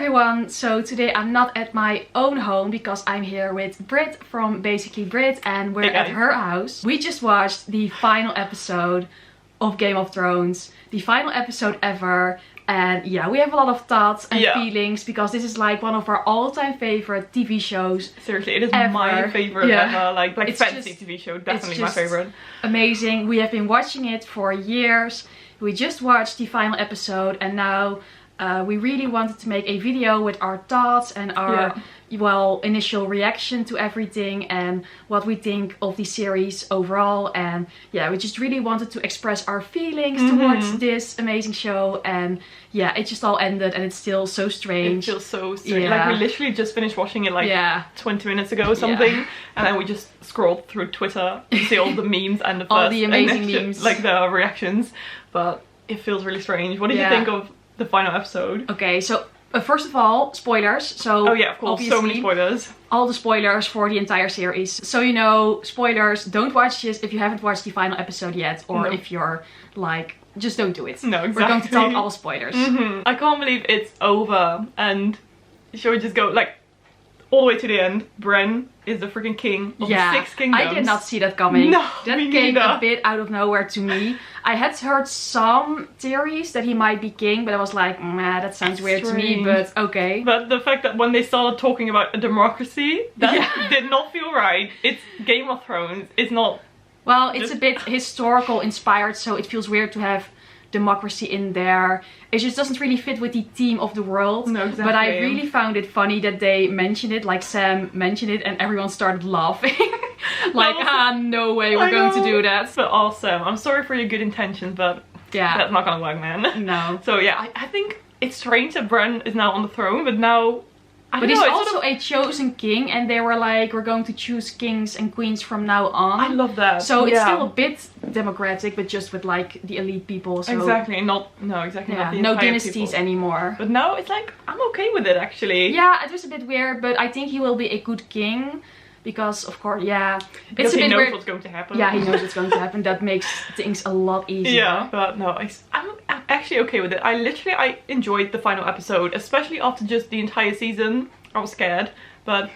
everyone, so today I'm not at my own home because I'm here with Britt from Basically Britt and we're at her house. We just watched the final episode of Game of Thrones, the final episode ever, and yeah, we have a lot of thoughts and feelings because this is like one of our all-time favorite TV shows. Seriously, it is my favorite ever, like fantasy TV show, definitely my favorite. Amazing. We have been watching it for years. We just watched the final episode and now we really wanted to make a video with our thoughts and our initial reaction to everything and what we think of the series overall. And yeah, we just really wanted to express our feelings towards this amazing show. And yeah, it just all ended and it's still so strange. It feels so strange. Like we literally just finished watching it like 20 minutes ago or something, and then we just scrolled through Twitter to see all the memes and the all the amazing memes, like the reactions. But it feels really strange. What did you think of the final episode? Okay, so first of all, spoilers. So oh yeah, of course, so many spoilers. All the spoilers for the entire series. So you know, spoilers, don't watch this if you haven't watched the final episode yet, or if you're like, just don't do it. No, exactly. We're going to talk all spoilers. I can't believe it's over, and should we just go like all the way to the end? Bran is the freaking king of the 6 kingdoms. I did not see that coming. No, that came a bit out of nowhere to me. I had heard some theories that he might be king, but I was like, nah, that sounds weird to me, but okay. But the fact that when they started talking about a democracy, that did not feel right. It's Game of Thrones. It's not... Well, it's a bit historical inspired, so it feels weird to have democracy in there. It just doesn't really fit with the theme of the world. No, exactly. But I really found it funny that they mentioned it, like Sam mentioned it, and everyone started laughing. Like, no way we're going to do that. But awesome. I'm sorry for your good intentions, but that's not gonna work, man. No. So yeah, I think it's strange that Bran is now on the throne, but now... But he's also a chosen king, and they were like, we're going to choose kings and queens from now on. I love that. So it's still a bit democratic, but just with like the elite people. So exactly, not the no dynasties people anymore. But now it's like, I'm okay with it actually. Yeah, it was a bit weird, but I think he will be a good king. Because of course, because he knows what's going to happen. Yeah, he knows what's going to happen. That makes things a lot easier. Yeah, but no, I'm actually okay with it. I enjoyed the final episode, especially after just the entire season. I was scared, but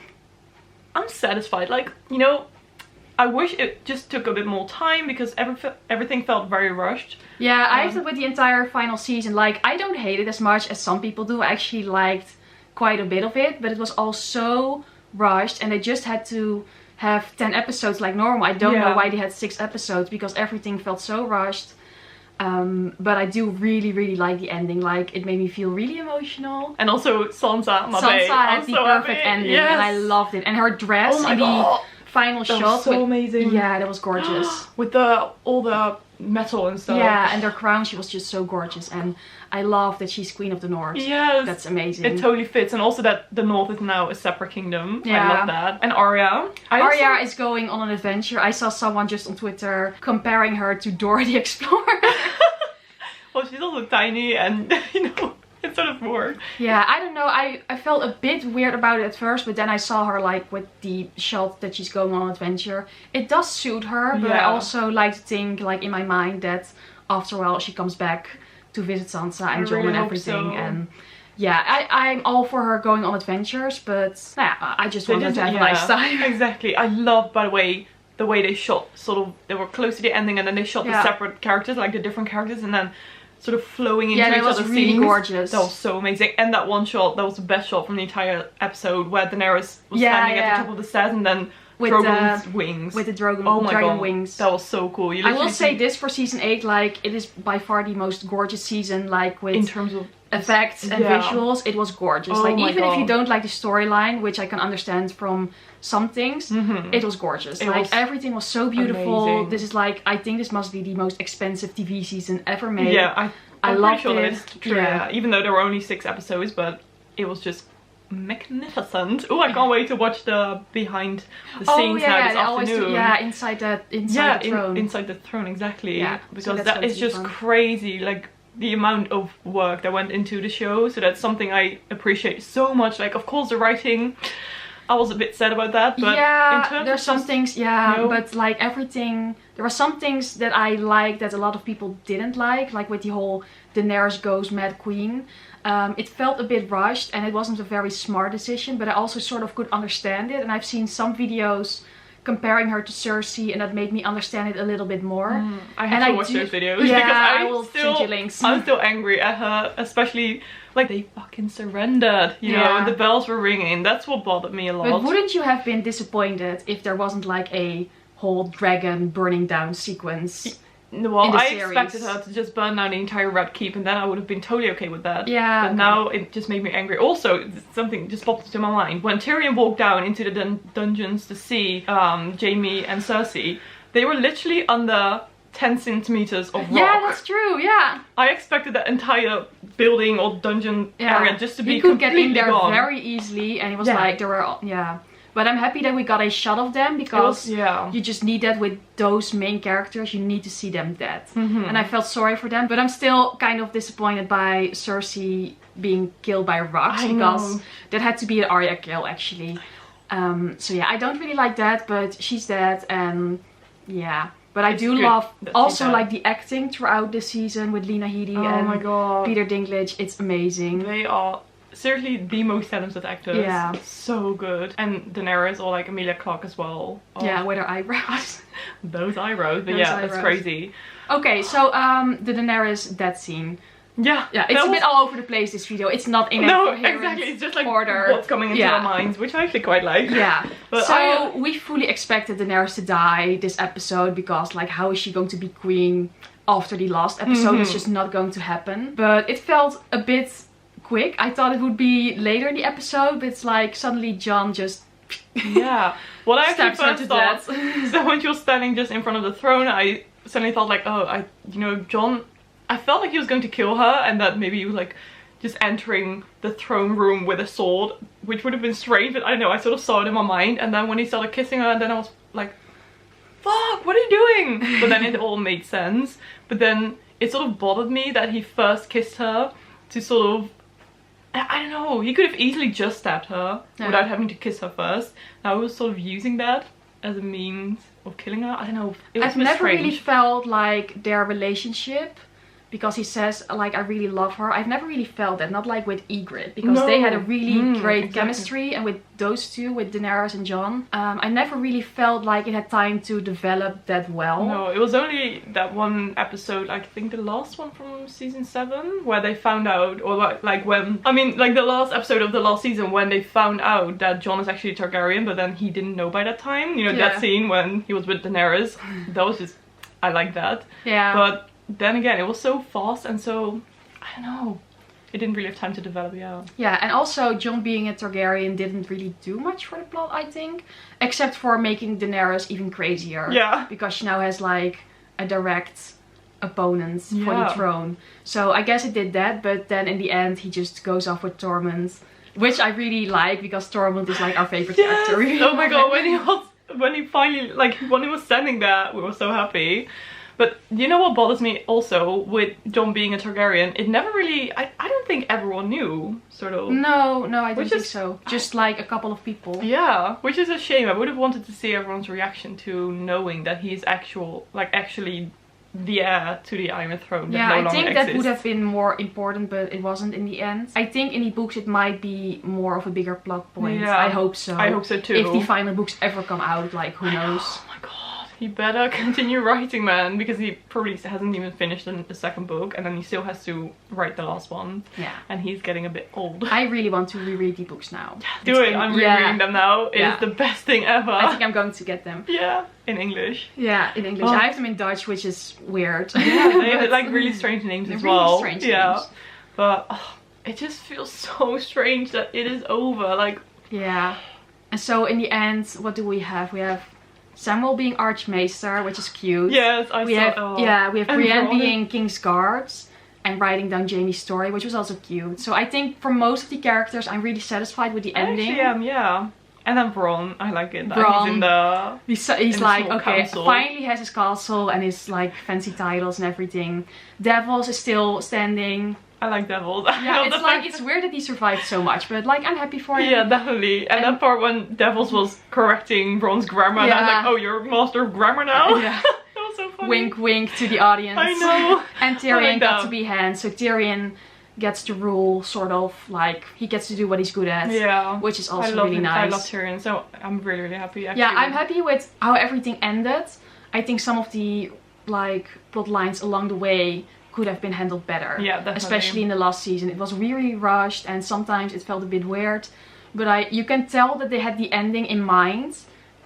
I'm satisfied. Like, you know, I wish it just took a bit more time because everything felt very rushed. Yeah, I thought with the entire final season, like, I don't hate it as much as some people do. I actually liked quite a bit of it, but it was all so rushed and they just had to have 10 episodes like normal. I don't know why they had 6 episodes because everything felt so rushed. But I do really like the ending. Like, it made me feel really emotional. And also Sansa had the perfect ending and I loved it. And her dress in the final shot. That was so amazing. Yeah, that was gorgeous. With all the metal and stuff. Yeah, and her crown, she was just so gorgeous. And I love that she's Queen of the North. Yes. That's amazing. It totally fits. And also that the North is now a separate kingdom. Yeah. I love that. And Arya. Arya is going on an adventure. I saw someone just on Twitter comparing her to Dora the Explorer. Well, she's also tiny and, you know, it's sort of more. Yeah, I don't know. I felt a bit weird about it at first, but then I saw her like with the shot that she's going on an adventure. It does suit her, but I also like to think like in my mind that after a while she comes back to visit Sansa and Jon and everything. So. And yeah, I'm all for her going on adventures, but I just want her to have a nice time. Exactly. I love, by the way they shot, sort of, they were close to the ending and then they shot the separate characters, like the different characters, and then sort of flowing into each other's scenes. Really gorgeous. That was so amazing. And that one shot, that was the best shot from the entire episode, where Daenerys was standing at the top of the stairs and then with Drogon's wings. With the dragon wings. That was so cool. I will say this for season 8, like, it is by far the most gorgeous season, like, with in terms of effects and visuals. It was gorgeous. Like, even if you don't like the storyline, which I can understand from some things, it was gorgeous. Everything was so beautiful. Amazing. This is like, I think this must be the most expensive TV season ever made. Yeah, I'm loved pretty sure it. That is true. Yeah. Even though there were only 6 episodes, but it was just magnificent. Oh, I can't wait to watch the behind the scenes now this afternoon. Inside the throne. Inside the throne, exactly. Yeah, because so that is just crazy. Like, the amount of work that went into the show. So that's something I appreciate so much. Like, of course, the writing, I was a bit sad about that, but in terms there's some things, but like everything, there were some things that I liked that a lot of people didn't like with the whole Daenerys goes Mad Queen. It felt a bit rushed and it wasn't a very smart decision, but I also sort of could understand it. And I've seen some videos comparing her to Cersei, and that made me understand it a little bit more. I have to watch those videos, yeah, because I will send you links. I'm still angry at her, especially like they fucking surrendered, you know, and the bells were ringing. That's what bothered me a lot. But wouldn't you have been disappointed if there wasn't like a whole dragon burning down sequence? Well, I expected her to just burn down the entire Red Keep, and then I would have been totally okay with that. Yeah. But now it just made me angry. Also, something just popped into my mind. When Tyrion walked down into the dungeons to see Jaime and Cersei, they were literally under 10 centimeters of rock. Yeah, that's true, yeah. I expected that entire building or dungeon area just to be completely gone. He could get in there very easily, and it was like, there were, But I'm happy that we got a shot of them, because you just need that with those main characters. You need to see them dead. And I felt sorry for them, but I'm still kind of disappointed by Cersei being killed by rocks, because that had to be an Arya kill, actually. So yeah, I don't really like that, but she's dead, and yeah. But I do love also like the acting throughout the season with Lena Headey and Peter Dinklage. It's amazing. They are seriously the most talented actors. Yeah. So good. And Daenerys, or like Emilia Clarke as well. Oh. Yeah, with her eyebrows. Those eyebrows. But that's crazy. Okay, so the Daenerys death scene. Yeah. Yeah, it's a bit all over the place, this video. It's not in a coherent exactly. It's just like order. What's coming into our minds, which I actually quite like. Yeah. But so we fully expected Daenerys to die this episode, because like, how is she going to be queen after the last episode? It's just not going to happen. But it felt a bit quick. I thought it would be later in the episode, but it's like suddenly Jon just well, I actually first thought so when she was standing just in front of the throne, I suddenly thought like, Jon, I felt like he was going to kill her, and that maybe he was like just entering the throne room with a sword, which would have been strange, but I don't know, I sort of saw it in my mind. And then when he started kissing her, and then I was like, fuck, what are you doing? But then it all made sense. But then it sort of bothered me that he first kissed her to sort of, I don't know, he could have easily just stabbed her without having to kiss her first. Now he was sort of using that as a means of killing her. I don't know. I've never really felt like their relationship, because he says like, I really love her. I've never really felt that, not like with Ygritte, because they had a really great chemistry, and with those two, with Daenerys and Jon, I never really felt like it had time to develop that well. No, it was only that one episode, I think the last one from season 7, where they found out, or like when, I mean like the last episode of the last season, when they found out that Jon is actually a Targaryen, but then he didn't know by that time. You know, that scene when he was with Daenerys, that was just, I like that. Yeah. But then again, it was so fast, and so, I don't know, it didn't really have time to develop. Yeah, and also Jon being a Targaryen didn't really do much for the plot, I think, except for making Daenerys even crazier. Yeah. Because she now has like a direct opponent for the throne. So I guess it did that, but then in the end he just goes off with Tormund, which I really like, because Tormund is like our favorite character. Oh my god, when he finally, like when he was standing there, we were so happy. But you know what bothers me also with Jon being a Targaryen? It never really, I don't think everyone knew, sort of. No, I don't think so. Just like a couple of people. Yeah, which is a shame. I would have wanted to see everyone's reaction to knowing that he's actually the heir to the Iron Throne. Yeah, I think that would have been more important, but it wasn't in the end. I think in the books it might be more of a bigger plot point. Yeah, I hope so. I hope so too. If the final books ever come out, like, who knows? Oh my god. He better continue writing, man, because he probably hasn't even finished the second book, and then he still has to write the last one. Yeah. And he's getting a bit old. I really want to reread the books now. Do it! I'm rereading them now. It is the best thing ever. I think I'm going to get them. Yeah. In English. Yeah, in English. I have them in Dutch, which is weird. Yeah, they have like really strange names as well. Really strange names. But it just feels so strange that it is over. Like. Yeah. And so in the end, what do we have? We have Samuel being Archmaester, which is cute. Yes, we have Brienne being King's Guards and writing down Jaime's story, which was also cute. So I think for most of the characters, I'm really satisfied with the ending. Actually am, yeah. And then Bronn, I like it. Bronn, he's like, okay, council. Finally has his castle and his like fancy titles and everything. Davos is still standing. I like Davos. Yeah, it's like, it's weird that he survived so much, but like, I'm happy for him. Yeah, definitely. And that part when Davos was correcting Bronn's grammar, and I was like, oh, you're a master of grammar now? Yeah. That was so funny. Wink, wink to the audience. I know. And Tyrion got to be Hand, so Tyrion gets to rule, sort of, like, he gets to do what he's good at. Yeah. Which is also really nice. I love Tyrion, so I'm really, really happy, actually. Yeah, I'm happy with how everything ended. I think some of the, like, plot lines along the way could have been handled better. Yeah, definitely. Especially in the last season. It was really rushed, and sometimes it felt a bit weird. But you can tell that they had the ending in mind,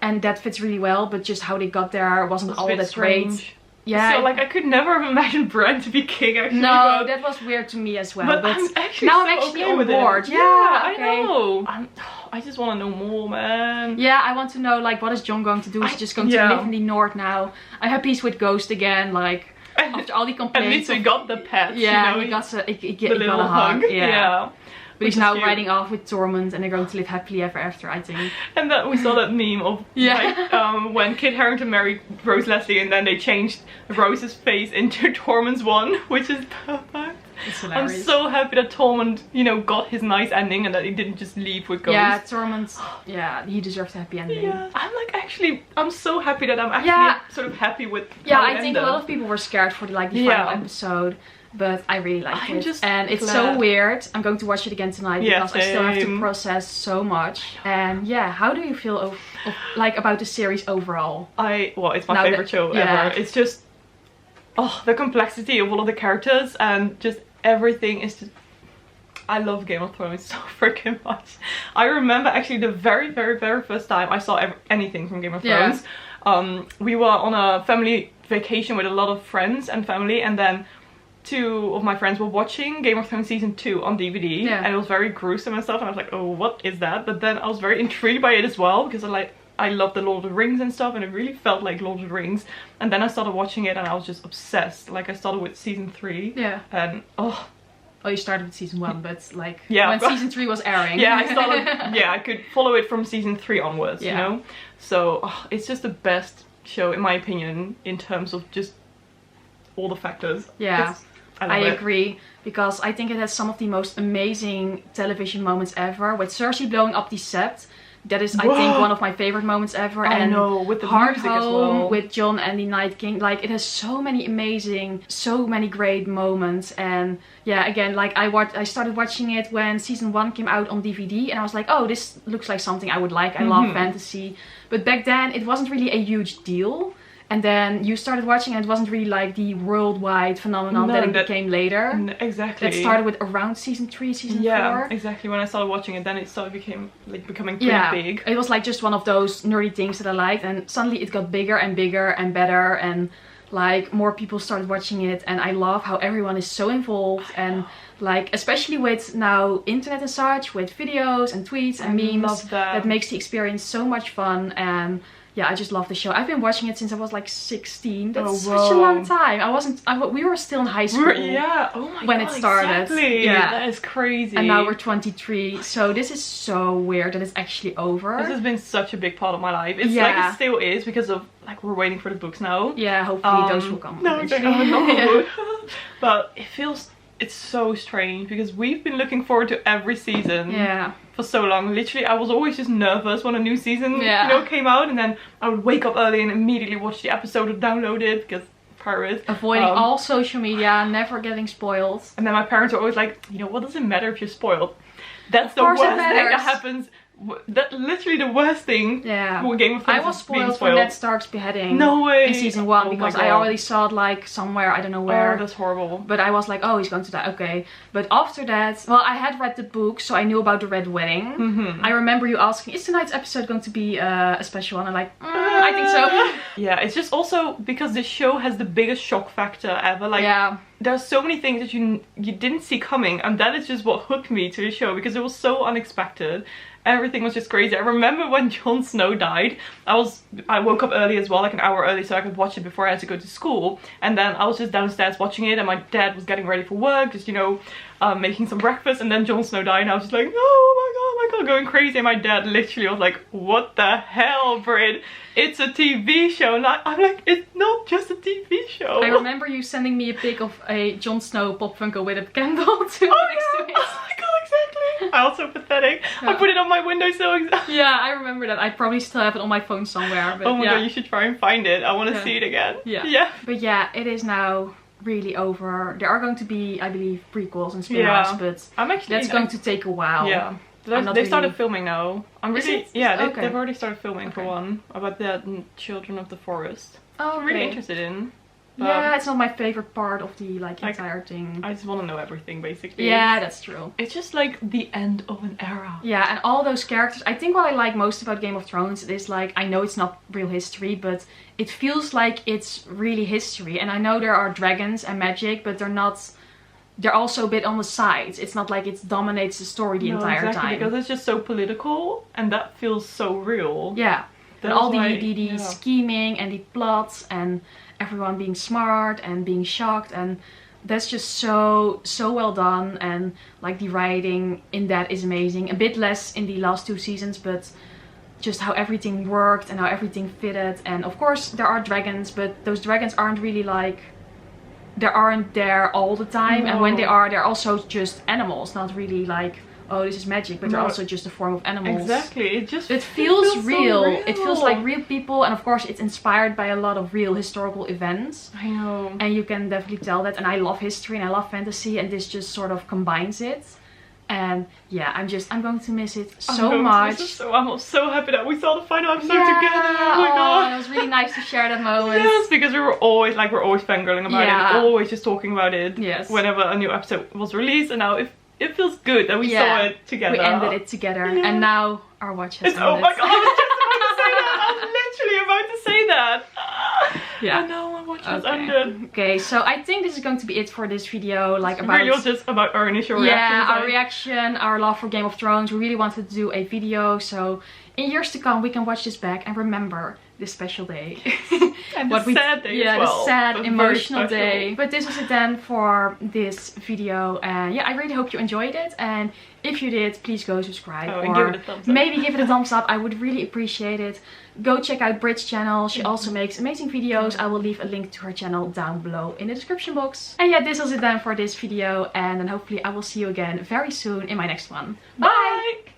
and that fits really well, but just how they got there wasn't all that great. Yeah. So, like, I could never have imagined Britt to be king, actually. No, that was weird to me as well. But I'm actually now so I'm actually okay on with board. it. Yeah, okay. I know. I just want to know more, man. Yeah, I want to know, like, what is Jon going to do? Is he just going to live in the north now? I'm happy he's with Ghost again, like, after all the complaints. At least we got the pet. Yeah, you know, he got a hug. Yeah. But he's now cute. riding off with Tormund, and they're going to live happily ever after, I think. And that we saw that meme of like, when Kit Harington married Rose Leslie, and then they changed Rose's face into Tormund's one, which is perfect. It's hilarious. I'm so happy that Tormund, you know, got his nice ending and that he didn't just leave with Ghost. Yeah, Tormund, yeah, he deserves a happy ending. Yeah, I'm so happy that I'm actually sort of happy with how it I think ended. a lot of people were scared for the final episode. But I really liked it. And it's glad. So weird. I'm going to watch it again tonight because I still have to same. process so much. And yeah, how do you feel like about the series overall? Well, it's my favorite show ever. It's just the complexity of all of the characters and just everything is just, I love Game of Thrones so freaking much. I remember actually the very, very, very first time I saw anything from Game of Thrones. We were on a family vacation with a lot of friends and family, and then 2 of my friends were watching Game of Thrones season 2 on DVD, and it was very gruesome and stuff, and I was like, oh, what is that? But then I was very intrigued by it as well, because I love the Lord of the Rings and stuff, and it really felt like Lord of the Rings. And then I started watching it and I was just obsessed. Like, I started with season 3. Yeah. And you started with season 1, but like when season 3 was airing. Yeah, I started I could follow it from season 3 onwards, you know? So it's just the best show in my opinion in terms of just all the factors. Yeah. I agree, because I think it has some of the most amazing television moments ever, with Cersei blowing up the Sept. That is, I think, one of my favorite moments ever. I know, with the music as well. With Jon and the Night King. Like, it has so many amazing, so many great moments. And yeah, again, like, I started watching it when season 1 came out on DVD, and I was like, oh, this looks like something I would like. I love fantasy. But back then, it wasn't really a huge deal. And then you started watching and it wasn't really like the worldwide phenomenon that it became later. Exactly. That started with around season 3, season 4. Yeah, exactly. When I started watching it, then it started becoming pretty big. It was like just one of those nerdy things that I liked, and suddenly it got bigger and bigger and better, and like more people started watching it, and I love how everyone is so involved, and like especially with now internet and such, with videos and tweets and memes, that makes the experience so much fun. And yeah, I just love the show. I've been watching it since I was like 16. That's such a long time. We were still in high school. When it started. Exactly. Yeah, that is crazy. And now we're 23. So this is so weird that it's actually over. This has been such a big part of my life. It's like it still is, because of like we're waiting for the books now. Yeah, hopefully those will come. No, they haven't. But it's so strange because we've been looking forward to every season for so long. Literally, I was always just nervous when a new season came out, and then I would wake up early and immediately watch the episode or download it, because pirates. Avoiding all social media, never getting spoiled. And then my parents are always like, you know, what does it matter if you're spoiled? That's the worst thing that happens. That literally the worst thing. Yeah. For Game of Thrones. I was spoiled for Ned Stark's beheading. No way. In season 1, because I already saw it like somewhere, I don't know where. Oh, that's horrible. But I was like, oh, he's going to die. Okay. But after that, well, I had read the book, so I knew about the Red Wedding. I remember you asking, is tonight's episode going to be a special one? I'm like, I think so. Yeah, it's just also because this show has the biggest shock factor ever. Like, there's so many things that you didn't see coming, and that is just what hooked me to the show, because it was so unexpected. Everything was just crazy. I remember when Jon Snow died, I woke up early as well, like an hour early, so I could watch it before I had to go to school. And then I was just downstairs watching it, and my dad was getting ready for work, just, you know, making some breakfast, and then Jon Snow died, and I was just like, oh my god, going crazy. And my dad literally was like, what the hell, Britt? It's a TV show. And I'm like, it's not just a TV show. I remember you sending me a pic of a Jon Snow Pop Funko with a candle next to it. Oh my god, exactly. I was so pathetic. I put it on my windowsill. Yeah, I remember that. I probably still have it on my phone somewhere. But oh my god, you should try and find it. I want to see it again. Yeah. But yeah, it is now really over. There are going to be, I believe, prequels and spin-offs, but that's going to take a while. Yeah. They started filming now. I'm really they've already started filming for one about the children of the forest. Oh, I'm really interested in. Yeah, it's not my favorite part of the entire thing. I just want to know everything basically. Yeah, that's true. It's just like the end of an era. Yeah, and all those characters. I think what I like most about Game of Thrones is like, I know it's not real history, but it feels like it's really history. And I know there are dragons and magic, but they're not. They're also a bit on the sides. It's not like it dominates the story the entire time. Because it's just so political and that feels so real. Yeah. And all the scheming and the plots and everyone being smart and being shocked, and that's just so well done. And like the writing in that is amazing. A bit less in the last 2 seasons, but just how everything worked and how everything fitted. And of course there are dragons, but those dragons aren't really like, they aren't there all the time. And when they are, they're also just animals, not really like, oh, this is magic, but they're also just a form of animals. Exactly. It feels real. So real. It feels like real people, and of course it's inspired by a lot of real historical events. I know. And you can definitely tell that. And I love history and I love fantasy, and this just sort of combines it. And yeah, I'm going to miss it so much. I'm so happy that we saw the final episode together. Oh my god. It was really nice to share that moment. Yes, because we're always fangirling about it, and always just talking about it. Yes. Whenever a new episode was released, and now it feels good that we saw it together. We ended it together, and now our watch has ended. Oh my god, I was just about to say that. I was literally about to say that. Yeah. And now my watch has ended. Okay, so I think this is going to be it for this video. Like about really was just about our initial reaction. Yeah, our reaction, our love for Game of Thrones. We really wanted to do a video, so in years to come we can watch this back and remember this special day. And the sad day as well. The sad, emotional day. But this was it then for this video. And yeah, I really hope you enjoyed it. And if you did, please go subscribe. And give it a thumbs up. Maybe give it a thumbs up. I would really appreciate it. Go check out Britt's channel. She also makes amazing videos. I will leave a link to her channel down below in the description box. And yeah, this was it then for this video. And then hopefully I will see you again very soon in my next one. Bye!